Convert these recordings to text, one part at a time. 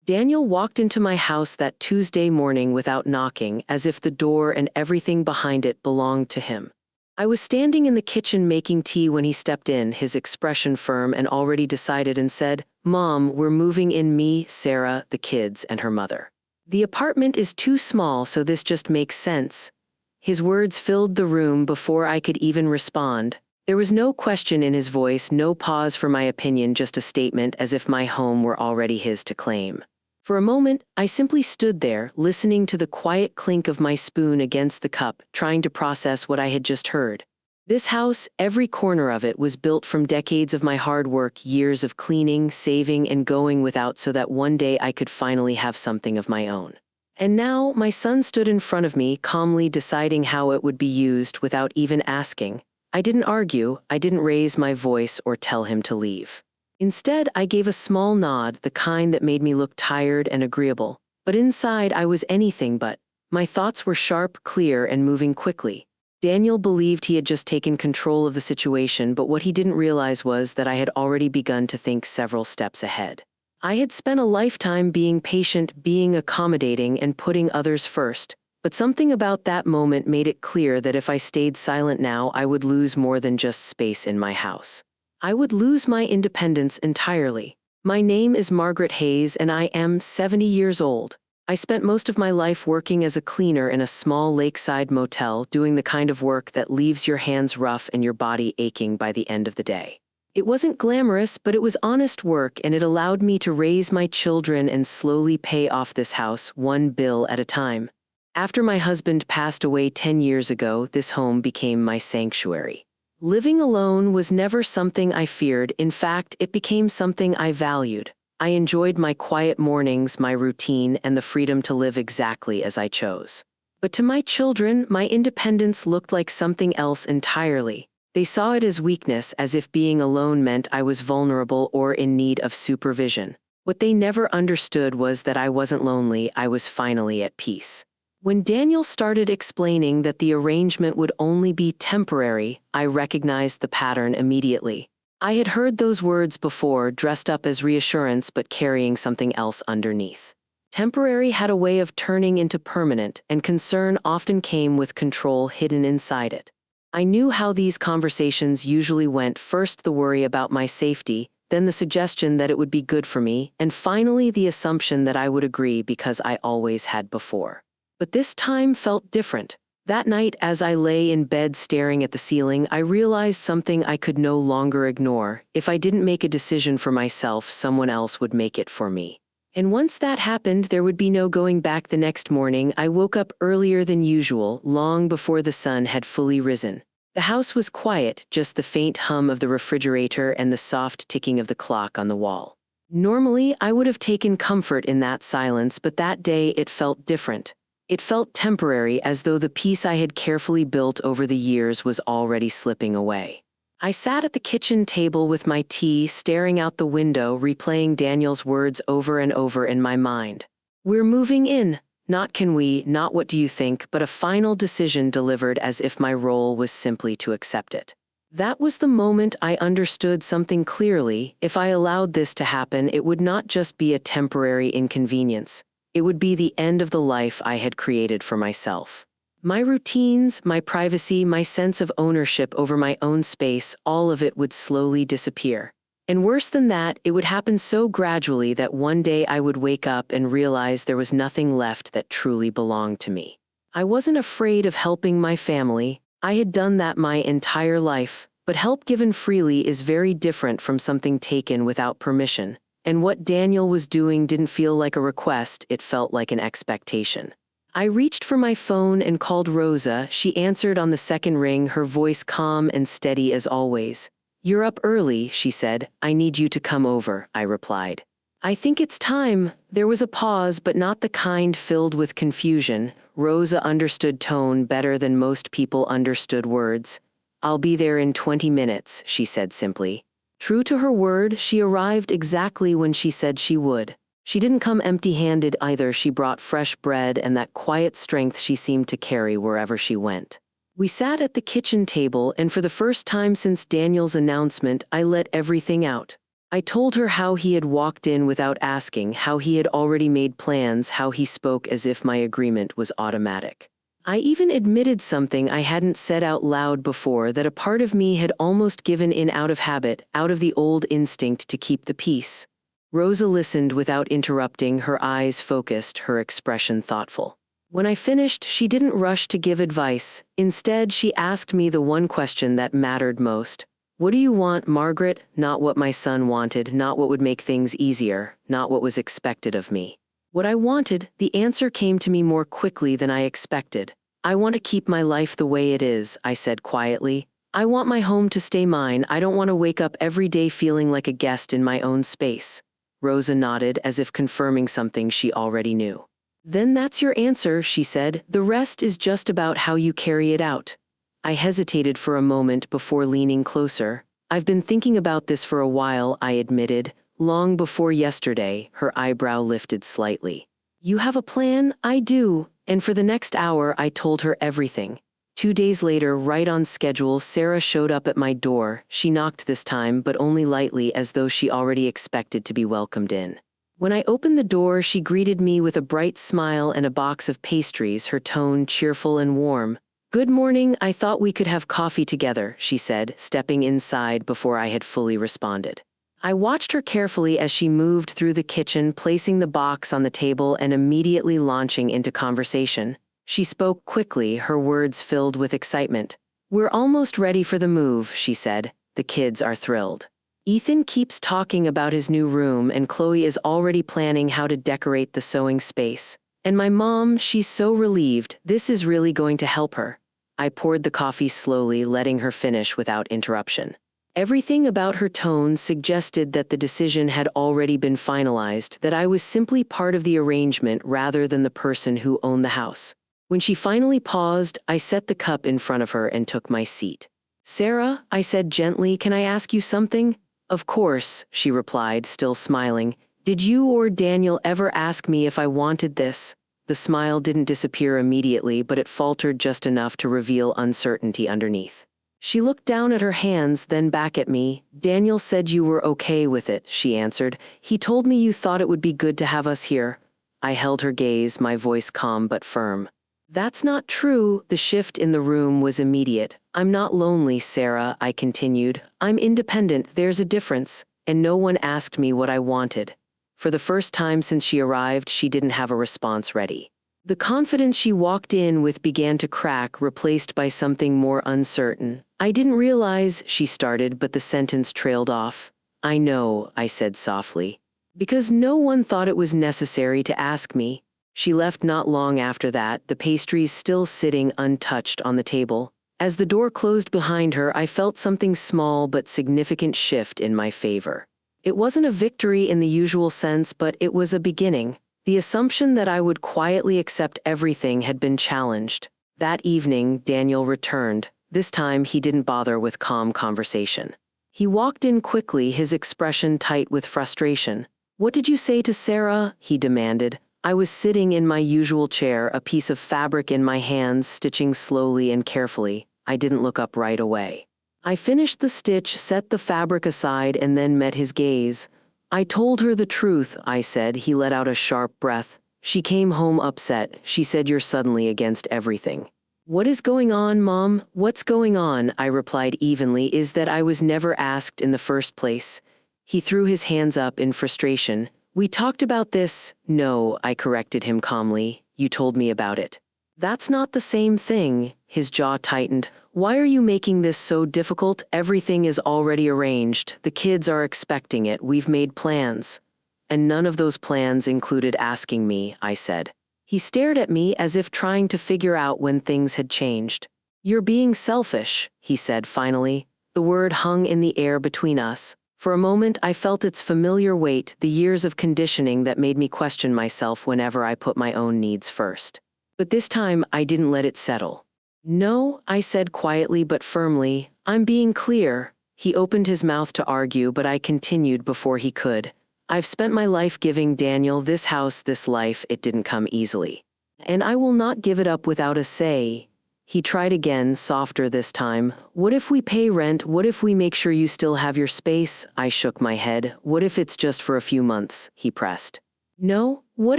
Daniel walked into my house that Tuesday morning without knocking, as if the door and everything behind it belonged to him. I was standing in the kitchen making tea when he stepped in, his expression firm and already decided, and said, "Mom, we're moving in, me, Sarah, the kids, and her mother. The apartment is too small, so this just makes sense." His words filled the room before I could even respond. There was no question in his voice, no pause for my opinion, just a statement as if my home were already his to claim. For a moment, I simply stood there, listening to the quiet clink of my spoon against the cup, trying to process what I had just heard. This house, every corner of it, was built from decades of my hard work, years of cleaning, saving, and going without so that one day I could finally have something of my own. And now, my son stood in front of me, calmly deciding how it would be used without even asking. I didn't argue, I didn't raise my voice or tell him to leave. Instead, I gave a small nod, the kind that made me look tired and agreeable. But inside, I was anything but. My thoughts were sharp, clear, and moving quickly. Daniel believed he had just taken control of the situation, but what he didn't realize was that I had already begun to think several steps ahead. I had spent a lifetime being patient, being accommodating, and putting others first. But something about that moment made it clear that if I stayed silent now, I would lose more than just space in my house. I would lose my independence entirely. My name is Margaret Hayes, and I am 70 years old. I spent most of my life working as a cleaner in a small lakeside motel, doing the kind of work that leaves your hands rough and your body aching by the end of the day. It wasn't glamorous, but it was honest work, and it allowed me to raise my children and slowly pay off this house, one bill at a time. After my husband passed away 10 years ago, this home became my sanctuary. Living alone was never something I feared. In fact, it became something I valued. I enjoyed my quiet mornings, my routine, and the freedom to live exactly as I chose. But to my children, my independence looked like something else entirely. They saw it as weakness, as if being alone meant I was vulnerable or in need of supervision. What they never understood was that I wasn't lonely, I was finally at peace. When Daniel started explaining that the arrangement would only be temporary, I recognized the pattern immediately. I had heard those words before, dressed up as reassurance but carrying something else underneath. Temporary had a way of turning into permanent, and concern often came with control hidden inside it. I knew how these conversations usually went: first the worry about my safety, then the suggestion that it would be good for me, and finally the assumption that I would agree because I always had before. But this time felt different. That night, as I lay in bed staring at the ceiling, I realized something I could no longer ignore. If I didn't make a decision for myself, someone else would make it for me. And once that happened, there would be no going back. The next morning, I woke up earlier than usual, long before the sun had fully risen. The house was quiet, just the faint hum of the refrigerator and the soft ticking of the clock on the wall. Normally, I would have taken comfort in that silence, but that day it felt different. It felt temporary, as though the peace I had carefully built over the years was already slipping away. I sat at the kitchen table with my tea, staring out the window, replaying Daniel's words over and over in my mind. "We're moving in. Not can we, not what do you think," but a final decision delivered as if my role was simply to accept it. That was the moment I understood something clearly. If I allowed this to happen, it would not just be a temporary inconvenience. It would be the end of the life I had created for myself. My routines, my privacy, my sense of ownership over my own space, all of it would slowly disappear. And worse than that, it would happen so gradually that one day I would wake up and realize there was nothing left that truly belonged to me. I wasn't afraid of helping my family. I had done that my entire life. But help given freely is very different from something taken without permission. And what Daniel was doing didn't feel like a request, it felt like an expectation. I reached for my phone and called Rosa. She answered on the second ring, her voice calm and steady as always. "You're up early," she said. "I need you to come over," I replied. "I think it's time." There was a pause, but not the kind filled with confusion. Rosa understood tone better than most people understood words. "I'll be there in 20 minutes, she said simply. True to her word, she arrived exactly when she said she would. She didn't come empty-handed either. She brought fresh bread and that quiet strength she seemed to carry wherever she went. We sat at the kitchen table, and for the first time since Daniel's announcement, I let everything out. I told her how he had walked in without asking, how he had already made plans, how he spoke as if my agreement was automatic. I even admitted something I hadn't said out loud before, that a part of me had almost given in out of habit, out of the old instinct to keep the peace. Rosa listened without interrupting, her eyes focused, her expression thoughtful. When I finished, she didn't rush to give advice. Instead, she asked me the one question that mattered most. What do you want, Margaret? Not what my son wanted, not what would make things easier, not what was expected of me. What I wanted, the answer came to me more quickly than I expected. I want to keep my life the way it is, I said quietly. I want my home to stay mine. I don't want to wake up every day feeling like a guest in my own space. Rosa nodded, as if confirming something she already knew. Then that's your answer, she said. The rest is just about how you carry it out. I hesitated for a moment before leaning closer. I've been thinking about this for a while, I admitted. Long before yesterday, her eyebrow lifted slightly. You have a plan? I do. And for the next hour, I told her everything. 2 days later, right on schedule, Sarah showed up at my door. She knocked this time, but only lightly, as though she already expected to be welcomed in. When I opened the door, she greeted me with a bright smile and a box of pastries, her tone cheerful and warm. Good morning, I thought we could have coffee together, she said, stepping inside before I had fully responded. I watched her carefully as she moved through the kitchen, placing the box on the table and immediately launching into conversation. She spoke quickly, her words filled with excitement. We're almost ready for the move, she said. The kids are thrilled. Ethan keeps talking about his new room, and Chloe is already planning how to decorate the sewing space. And my mom, she's so relieved. This is really going to help her. I poured the coffee slowly, letting her finish without interruption. Everything about her tone suggested that the decision had already been finalized, that I was simply part of the arrangement rather than the person who owned the house. When she finally paused, I set the cup in front of her and took my seat. Sarah, I said gently, can I ask you something? Of course, she replied, still smiling. Did you or Daniel ever ask me if I wanted this? The smile didn't disappear immediately, but it faltered just enough to reveal uncertainty underneath. She looked down at her hands, then back at me. Daniel said you were okay with it, she answered. He told me you thought it would be good to have us here. I held her gaze, my voice calm but firm. That's not true. The shift in the room was immediate. I'm not lonely, Sarah, I continued. I'm independent, there's a difference. And no one asked me what I wanted. For the first time since she arrived, she didn't have a response ready. The confidence she walked in with began to crack, replaced by something more uncertain. I didn't realize, she started, but the sentence trailed off. I know, I said softly. Because no one thought it was necessary to ask me. She left not long after that, the pastries still sitting untouched on the table. As the door closed behind her, I felt something small but significant shift in my favor. It wasn't a victory in the usual sense, but it was a beginning. The assumption that I would quietly accept everything had been challenged. That evening, Daniel returned. This time, he didn't bother with calm conversation. He walked in quickly, his expression tight with frustration. What did you say to Sarah? He demanded. I was sitting in my usual chair, a piece of fabric in my hands, stitching slowly and carefully. I didn't look up right away. I finished the stitch, set the fabric aside, and then met his gaze. I told her the truth, I said. He let out a sharp breath. She came home upset. She said you're suddenly against everything. What is going on, Mom? What's going on? I replied evenly, is that I was never asked in the first place. He threw his hands up in frustration. We talked about this. No, I corrected him calmly. You told me about it. That's not the same thing. His jaw tightened. Why are you making this so difficult? Everything is already arranged. The kids are expecting it. We've made plans. And none of those plans included asking me, I said. He stared at me as if trying to figure out when things had changed. You're being selfish, he said finally. The word hung in the air between us. For a moment, I felt its familiar weight, the years of conditioning that made me question myself whenever I put my own needs first. But this time, I didn't let it settle. No, I said quietly but firmly, I'm being clear. He opened his mouth to argue, but I continued before he could. I've spent my life giving Daniel this house, this life. It didn't come easily. And I will not give it up without a say. He tried again, softer this time. What if we pay rent? What if we make sure you still have your space? I shook my head. What if it's just for a few months? He pressed. No. What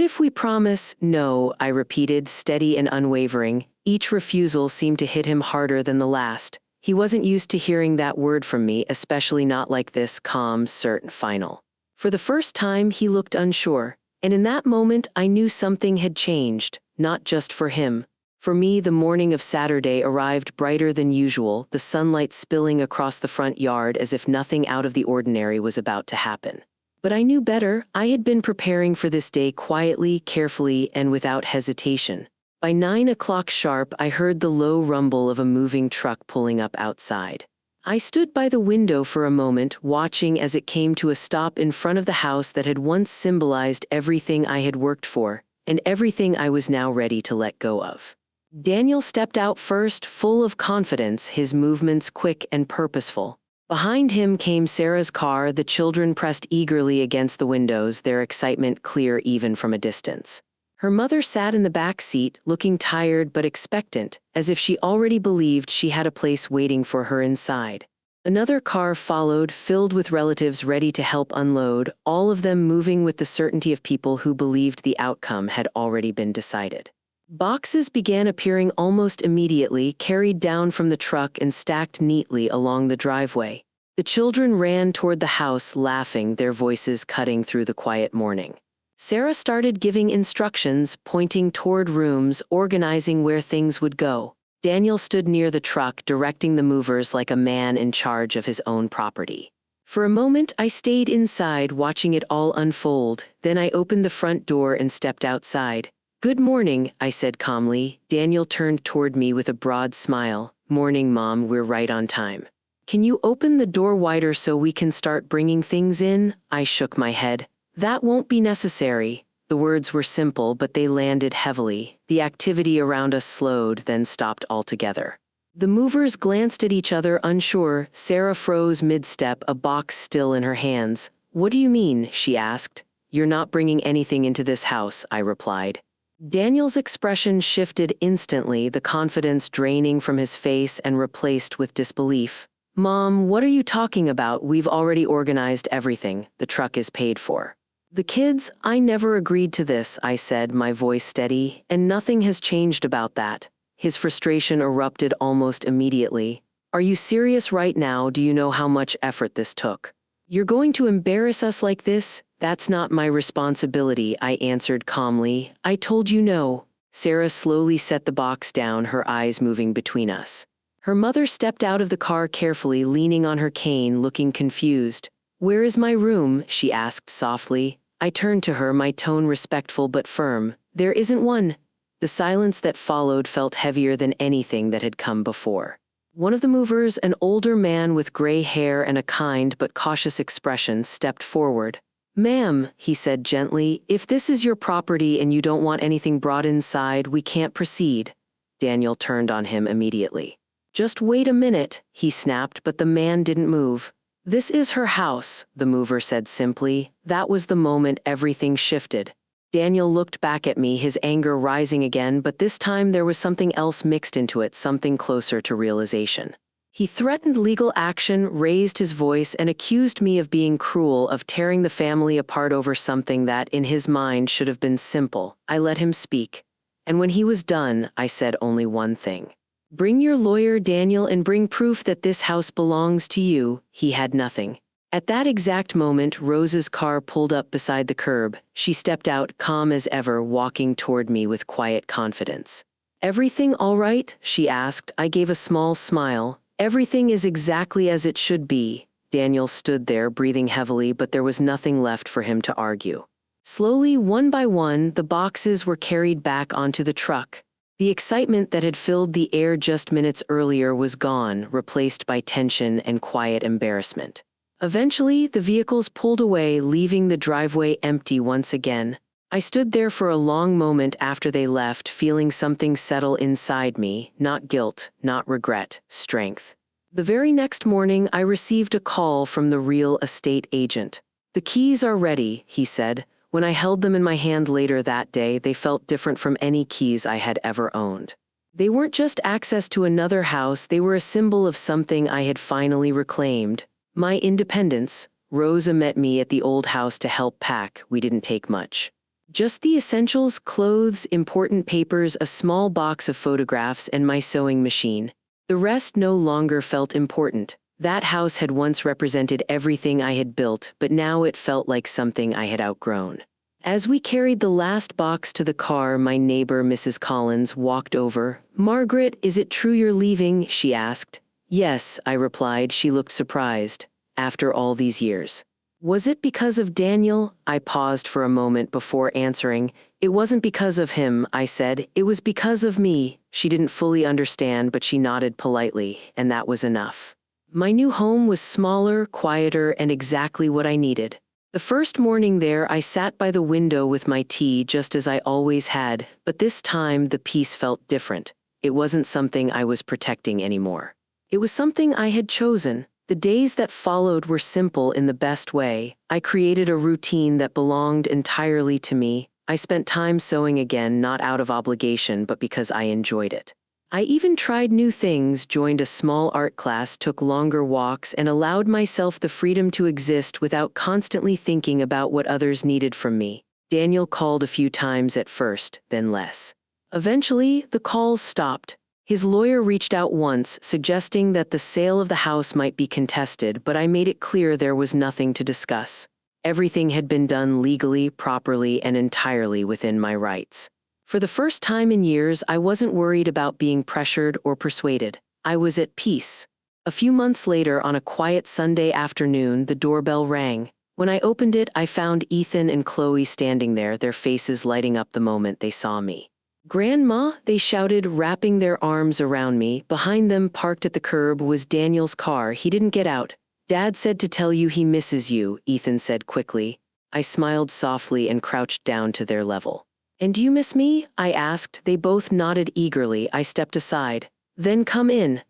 if we promise? No, I repeated, steady and unwavering. Each refusal seemed to hit him harder than the last. He wasn't used to hearing that word from me, especially not like this, calm, certain, final. For the first time, he looked unsure. And in that moment, I knew something had changed, not just for him. For me, the morning of Saturday arrived brighter than usual, the sunlight spilling across the front yard as if nothing out of the ordinary was about to happen. But I knew better. I had been preparing for this day quietly, carefully, and without hesitation. By 9 o'clock sharp, I heard the low rumble of a moving truck pulling up outside. I stood by the window for a moment, watching as it came to a stop in front of the house that had once symbolized everything I had worked for, and everything I was now ready to let go of. Daniel stepped out first, full of confidence, his movements quick and purposeful. Behind him came Sarah's car, the children pressed eagerly against the windows, their excitement clear even from a distance. Her mother sat in the back seat, looking tired but expectant, as if she already believed she had a place waiting for her inside. Another car followed, filled with relatives ready to help unload, all of them moving with the certainty of people who believed the outcome had already been decided. Boxes began appearing almost immediately, carried down from the truck and stacked neatly along the driveway. The children ran toward the house, laughing, their voices cutting through the quiet morning. Sarah started giving instructions, pointing toward rooms, organizing where things would go. Daniel stood near the truck, directing the movers like a man in charge of his own property. For a moment, I stayed inside, watching it all unfold. Then I opened the front door and stepped outside. "Good morning," I said calmly. Daniel turned toward me with a broad smile. "Morning, Mom, we're right on time." "Can you open the door wider so we can start bringing things in?" I shook my head. "That won't be necessary." The words were simple, but they landed heavily. The activity around us slowed, then stopped altogether. The movers glanced at each other, unsure. Sarah froze mid-step, a box still in her hands. "What do you mean?" she asked. "You're not bringing anything into this house," I replied. Daniel's expression shifted instantly, the confidence draining from his face and replaced with disbelief. "Mom, what are you talking about? We've already organized everything. The truck is paid for." "The kids, I never agreed to this," I said, my voice steady, "and nothing has changed about that." His frustration erupted almost immediately. "Are you serious right now? Do you know how much effort this took? You're going to embarrass us like this?" "That's not my responsibility," I answered calmly. "I told you no." Sarah slowly set the box down, her eyes moving between us. Her mother stepped out of the car carefully, leaning on her cane, looking confused. "Where is my room?" she asked softly. I turned to her, my tone respectful but firm. "There isn't one." The silence that followed felt heavier than anything that had come before. One of the movers, an older man with gray hair and a kind but cautious expression, stepped forward. "Ma'am," he said gently, "if this is your property and you don't want anything brought inside, we can't proceed." Daniel turned on him immediately. "Just wait a minute," he snapped, but the man didn't move. "This is her house," the mover said simply. That was the moment everything shifted. Daniel looked back at me, his anger rising again, but this time there was something else mixed into it, something closer to realization. He threatened legal action, raised his voice, and accused me of being cruel, of tearing the family apart over something that, in his mind, should have been simple. I let him speak. And when he was done, I said only one thing. "Bring your lawyer, Daniel, and bring proof that this house belongs to you." He had nothing. At that exact moment, Rose's car pulled up beside the curb. She stepped out, calm as ever, walking toward me with quiet confidence. "Everything all right?" she asked. I gave a small smile. "Everything is exactly as it should be." Daniel stood there, breathing heavily, but there was nothing left for him to argue. Slowly, one by one, the boxes were carried back onto the truck. The excitement that had filled the air just minutes earlier was gone, replaced by tension and quiet embarrassment. Eventually, the vehicles pulled away, leaving the driveway empty once again. I stood there for a long moment after they left, feeling something settle inside me, not guilt, not regret, strength. The very next morning, I received a call from the real estate agent. "The keys are ready," he said. When I held them in my hand later that day, they felt different from any keys I had ever owned. They weren't just access to another house, they were a symbol of something I had finally reclaimed. My independence. Rosa met me at the old house to help pack. We didn't take much. Just the essentials: clothes, important papers, a small box of photographs, and my sewing machine. The rest no longer felt important. That house had once represented everything I had built, but now it felt like something I had outgrown. As we carried the last box to the car, my neighbor, Mrs. Collins, walked over. "Margaret, is it true you're leaving?" she asked. "Yes," I replied. She looked surprised. "After all these years." "Was it because of Daniel?" I paused for a moment before answering. "It wasn't because of him," I said. "It was because of me." She didn't fully understand, but she nodded politely, and that was enough. My new home was smaller, quieter, and exactly what I needed. The first morning there, I sat by the window with my tea just as I always had, but this time the peace felt different. It wasn't something I was protecting anymore. It was something I had chosen. The days that followed were simple in the best way. I created a routine that belonged entirely to me. I spent time sewing again, not out of obligation, but because I enjoyed it. I even tried new things, joined a small art class, took longer walks, and allowed myself the freedom to exist without constantly thinking about what others needed from me. Daniel called a few times at first, then less. Eventually, the calls stopped. His lawyer reached out once, suggesting that the sale of the house might be contested, but I made it clear there was nothing to discuss. Everything had been done legally, properly, and entirely within my rights. For the first time in years, I wasn't worried about being pressured or persuaded. I was at peace. A few months later, on a quiet Sunday afternoon, the doorbell rang. When I opened it, I found Ethan and Chloe standing there, their faces lighting up the moment they saw me. "Grandma," they shouted, wrapping their arms around me. Behind them, parked at the curb, was Daniel's car. He didn't get out. "Dad said to tell you he misses you," Ethan said quickly. I smiled softly and crouched down to their level. "And do you miss me?" I asked. They both nodded eagerly. I stepped aside. "Then come in."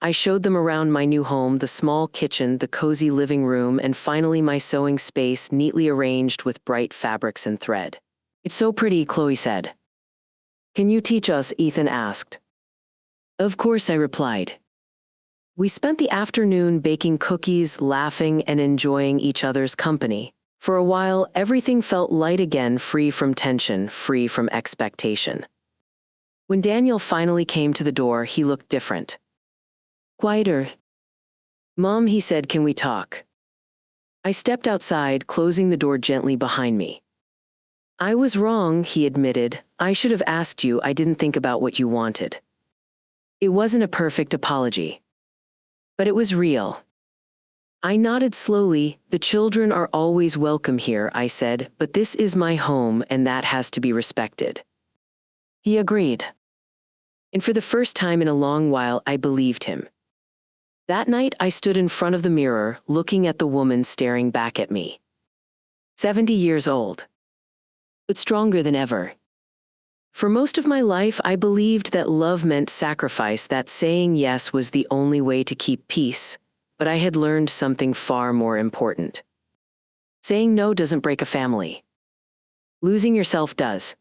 I showed them around my new home, the small kitchen, the cozy living room, and finally my sewing space, neatly arranged with bright fabrics and thread. "It's so pretty," Chloe said. "Can you teach us?" Ethan asked. "Of course," I replied. We spent the afternoon baking cookies, laughing, and enjoying each other's company. For a while, everything felt light again, free from tension, free from expectation. When Daniel finally came to the door, he looked different. Quieter. "Mom," he said, "can we talk?" I stepped outside, closing the door gently behind me. "I was wrong," he admitted. "I should have asked you. I didn't think about what you wanted." It wasn't a perfect apology, but it was real. I nodded slowly. "The children are always welcome here," I said, "but this is my home, and that has to be respected." He agreed. And for the first time in a long while, I believed him. That night, I stood in front of the mirror, looking at the woman staring back at me. 70 years old, but stronger than ever. For most of my life, I believed that love meant sacrifice, that saying yes was the only way to keep peace. But I had learned something far more important. Saying no doesn't break a family. Losing yourself does.